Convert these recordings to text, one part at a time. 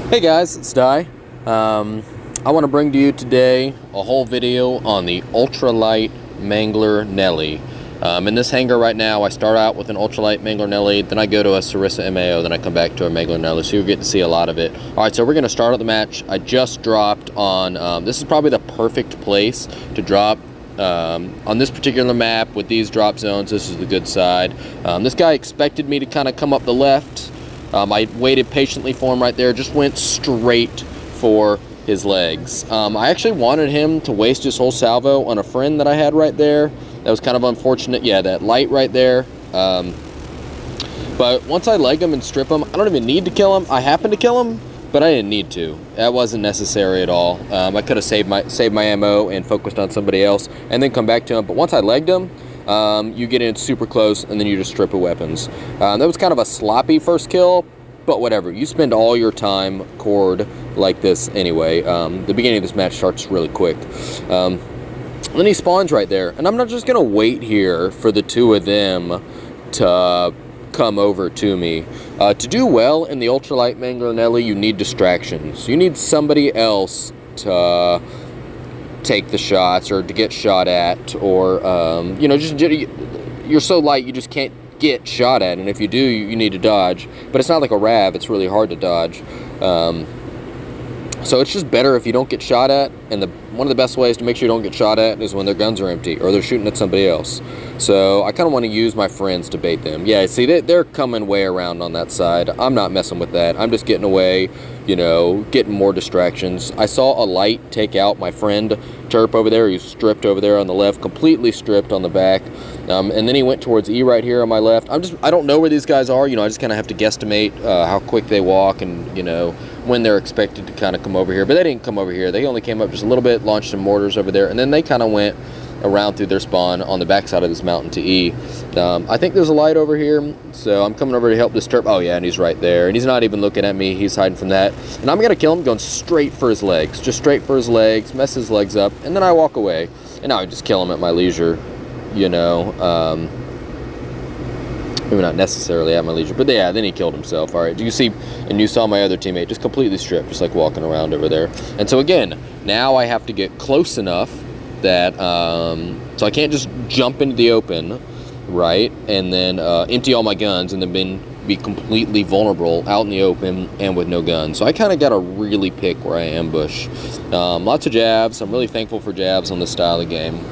Hey guys, it's Di. I want to bring to you today a whole video on the ultralight Mangler Nelly. In this hanger right now, I start out with an ultralight Mangler Nelly, then I go to a Sarissa MAO, then I come back to a Mangler Nelly, so you'll get to see a lot of it. Alright, so we're going to start out the match. I just dropped on, this is probably the perfect place to drop. On this particular map with these drop zones, this is the good side. This guy expected me to kind of come up the left. I waited patiently for him right there, just went straight for his legs. I actually wanted him to waste his whole salvo on a friend that I had right there. That was kind of unfortunate. Yeah, that light right there. But once I leg him and strip him, I don't even need to kill him. I happened to kill him, but I didn't need to. That wasn't necessary at all. I could have saved my ammo and focused on somebody else and then come back to him. But once I legged him, you get in super close and then you just strip of weapons. That was kind of a sloppy first kill, but whatever. You spend all your time cord like this anyway. The beginning of this match starts really quick. Then he spawns right there, and I'm not just gonna wait here for the two of them to come over to me. To do well in the ultralight Mangler Nelly, you need distractions. You need somebody else to take the shots or to get shot at, or you know, just you're so light you just can't get shot at, and if you do, you need to dodge. But it's not like a rav; it's really hard to dodge. So it's just better if you don't get shot at, and one of the best ways to make sure you don't get shot at is when their guns are empty or they're shooting at somebody else. So I kind of want to use my friends to bait them. Yeah, see, they're coming way around on that side. I'm not messing with that. I'm just getting away, you know, getting more distractions. I saw a light take out my friend Terp over there. He was stripped over there on the left, completely stripped on the back. And then he went towards E right here on my left. I don't know where these guys are. You know, I just kind of have to guesstimate how quick they walk and, you know, when they're expected to kind of come over here. But they didn't come over here. They only came up just a little bit, launched some mortars over there, and then they kind of went around through their spawn on the backside of this mountain to E. I think there's a light over here, so I'm coming over to help disturb. Oh yeah, and he's right there, and he's not even looking at me. He's hiding from that, and I'm gonna kill him going straight for his legs, just straight for his legs, mess his legs up, and then I walk away, and now I just kill him at my leisure, you know. Maybe not necessarily at my leisure, but yeah, then he killed himself. All right, you see, and you saw my other teammate just completely stripped, just like walking around over there. And so again, now I have to get close enough that, so I can't just jump into the open, right, and then empty all my guns and then be completely vulnerable out in the open and with no guns. So I kind of got to really pick where I ambush. Lots of jabs. I'm really thankful for jabs on this style of game.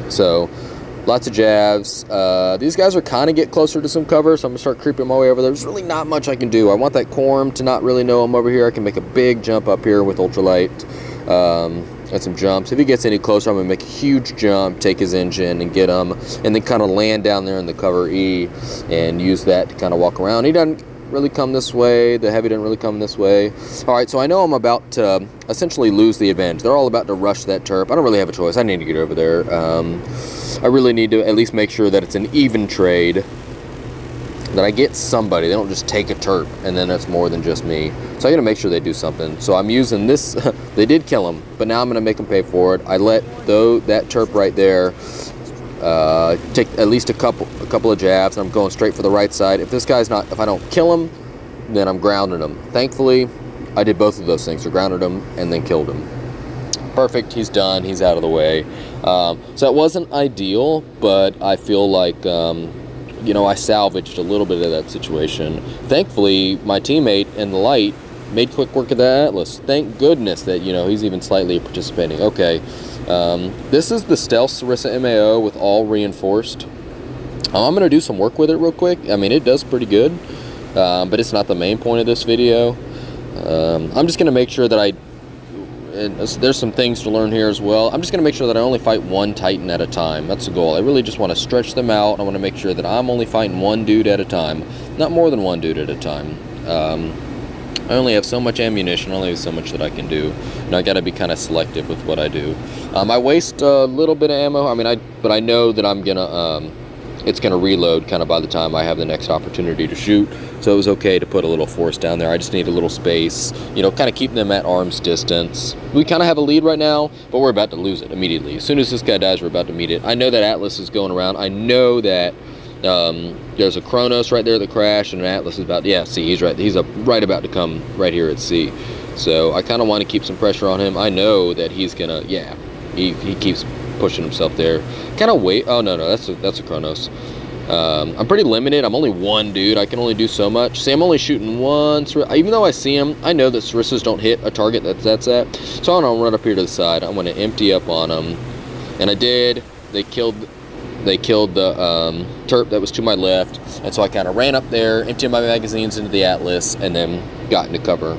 So lots of jabs. These guys are kind of get closer to some cover, so I'm going to start creeping my way over there. There's really not much I can do. I want that Quorum to not really know I'm over here. I can make a big jump up here with ultralight. And some jumps. If he gets any closer, I'm going to make a huge jump, take his engine and get him, and then kind of land down there in the cover E and use that to kind of walk around. He doesn't really come this way. The heavy didn't really come this way. All right, so I know I'm about to essentially lose the advantage. They're all about to rush that Terp. I don't really have a choice. I need to get over there. I really need to at least make sure that it's an even trade, that I get somebody. They don't just take a Terp and then that's more than just me. So I gotta make sure they do something. So I'm using this. They did kill him, but now I'm gonna make them pay for it. I let that Terp right there take at least a couple of jabs, and I'm going straight for the right side. If I don't kill him, then I'm grounding him. Thankfully, I did both of those things. I grounded him and then killed him. Perfect, he's done, he's out of the way. So it wasn't ideal, but I feel like, you know, I salvaged a little bit of that situation. Thankfully, my teammate in the light made quick work of that Atlas. Thank goodness that, you know, he's even slightly participating. Okay, this is the Stealth Sarissa MAO with all reinforced. I'm going to do some work with it real quick. I mean, it does pretty good, but it's not the main point of this video. I'm just going to make sure that and there's some things to learn here as well. I'm just going to make sure that I only fight one Titan at a time. That's the goal. I really just want to stretch them out. I want to make sure that I'm only fighting one dude at a time, not more than one dude at a time. I only have so much ammunition, I only have so much that I can do, and I got to be kind of selective with what I do. I waste a little bit of ammo. I mean, but I know that I'm gonna it's gonna reload kind of by the time I have the next opportunity to shoot. So it was okay to put a little force down there. I just need a little space, you know, kind of keep them at arm's distance. We kind of have a lead right now, but we're about to lose it immediately. As soon as this guy dies, we're about to meet it. I know that Atlas is going around. I know that There's a Kronos right there at the crash, and an Atlas is about, yeah, see, he's right. He's right about to come right here at C. So I kind of want to keep some pressure on him. I know that he's gonna, yeah, he keeps pushing himself there. Kind of wait. Oh no, that's a Kronos. I'm pretty limited. I'm only one dude. I can only do so much. See, I'm only shooting one. Even though I see him, I know that Sarissas don't hit a target that's at. So I'm gonna run up here to the side. I'm gonna empty up on them, and I did. They killed the Terp that was to my left, and so I kind of ran up there, emptied my magazines into the Atlas, and then got into cover.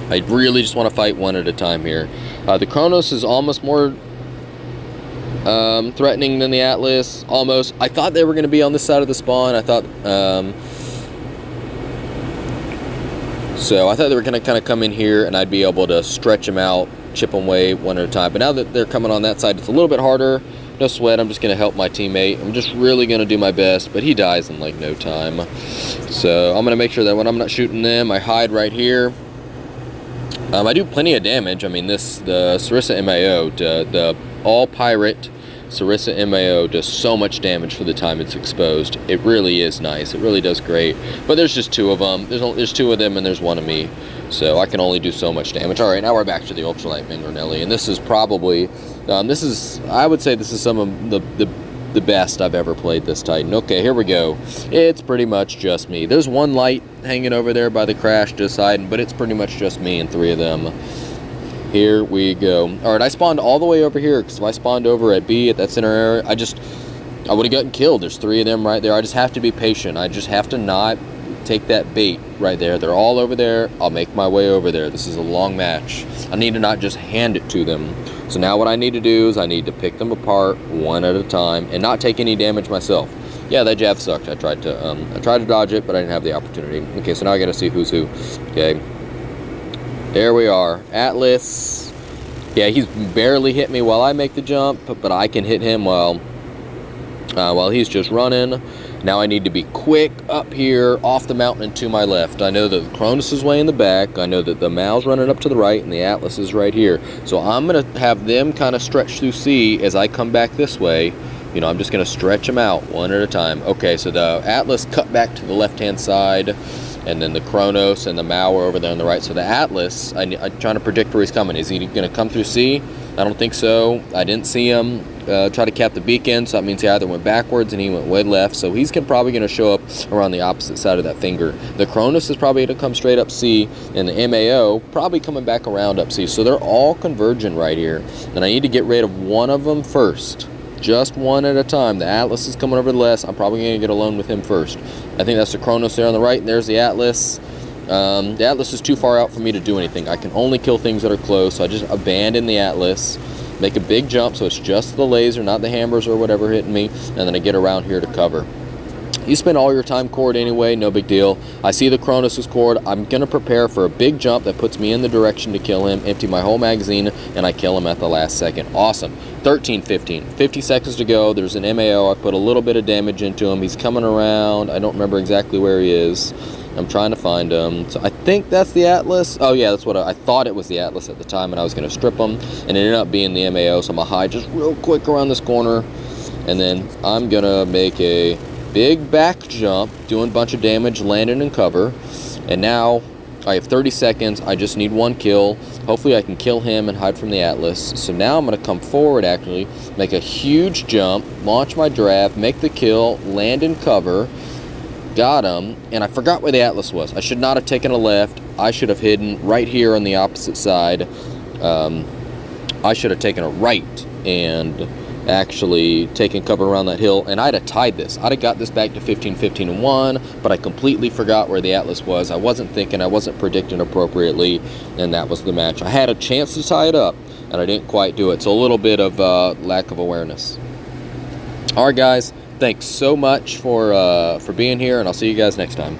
I really just want to fight one at a time here. The Kronos is almost more threatening than the Atlas. Almost. I thought they were going to be on this side of the spawn. I thought they were going to kind of come in here, and I'd be able to stretch them out, chip them away one at a time. But now that they're coming on that side, it's a little bit harder. No sweat. I'm just going to help my teammate. I'm just really going to do my best, but he dies in like no time. So I'm going to make sure that when I'm not shooting them, I hide right here. I do plenty of damage. I mean, the Sarissa MAO, the all-pirate Sarissa MAO does so much damage for the time it's exposed. It really is nice. It really does great. But there's just two of them. There's two of them, and there's one of me. So I can only do so much damage. All right, now we're back to the ultralight Mangler Nelly, and this is probably, I would say this is some of the best I've ever played this Titan. Okay, here we go. It's pretty much just me. There's one light hanging over there by the crash to the side, but it's pretty much just me and three of them. Here we go. All right, I spawned all the way over here, because if I spawned over at B at that center area, I would have gotten killed. There's three of them right there. I just have to be patient. I just have to not take that bait right there. They're all over there. I'll make my way over there. This is a long match. I need to not just hand it to them. So now what I need to do is I need to pick them apart one at a time and not take any damage myself. Yeah, that jab sucked. I tried to dodge it, but I didn't have the opportunity. Okay, so now I got to see who's who. Okay, there we are. Atlas. Yeah, he's barely hit me while I make the jump, but I can hit him while he's just running. Now I need to be quick up here off the mountain and to my left. I know that the Kronos is way in the back. I know that the Mal's running up to the right and the Atlas is right here. So I'm going to have them kind of stretch through C as I come back this way. You know, I'm just going to stretch them out one at a time. Okay, so the Atlas cut back to the left-hand side, and then the Kronos and the Mal are over there on the right. So the Atlas, I'm trying to predict where he's coming. Is he going to come through C? I don't think so. I didn't see him try to cap the beacon, so that means he either went backwards and he went way left. So he's probably going to show up around the opposite side of that finger. The Kronos is probably going to come straight up C, and the MAO probably coming back around up C. So they're all converging right here, and I need to get rid of one of them first. Just one at a time. The Atlas is coming over the left. I'm probably going to get alone with him first. I think that's the Kronos there on the right, and there's the Atlas. The Atlas is too far out for me to do anything. I can only kill things that are close, so I just abandon the Atlas, make a big jump, so it's just the laser, not the hammers or whatever hitting me, and then I get around here to cover. You spend all your time cord anyway, no big deal. I see the Kronos is cord. I'm going to prepare for a big jump that puts me in the direction to kill him, empty my whole magazine, and I kill him at the last second. Awesome. 13-15. 50 seconds to go. There's an MAO. I put a little bit of damage into him. He's coming around. I don't remember exactly where he is. I'm trying to find him. So I think that's the Atlas. Oh yeah, that's what I thought it was the Atlas at the time, and I was going to strip him, and it ended up being the MAO. So I'm going to hide just real quick around this corner, and then I'm going to make a big back jump, doing a bunch of damage, landing in cover. And now I have 30 seconds. I just need one kill. Hopefully I can kill him and hide from the Atlas. So now I'm going to come forward, actually, make a huge jump, launch my draft, make the kill, land in cover. Got him, and I forgot where the Atlas was. I should not have taken a left. I should have hidden right here on the opposite side. I should have taken a right and actually taken cover around that hill, and I'd have tied this. I'd have got this back to 15-15-1, but I completely forgot where the Atlas was. I wasn't thinking, I wasn't predicting appropriately, and that was the match. I had a chance to tie it up, and I didn't quite do it. So a little bit of lack of awareness. All right, guys. Thanks so much for being here, and I'll see you guys next time.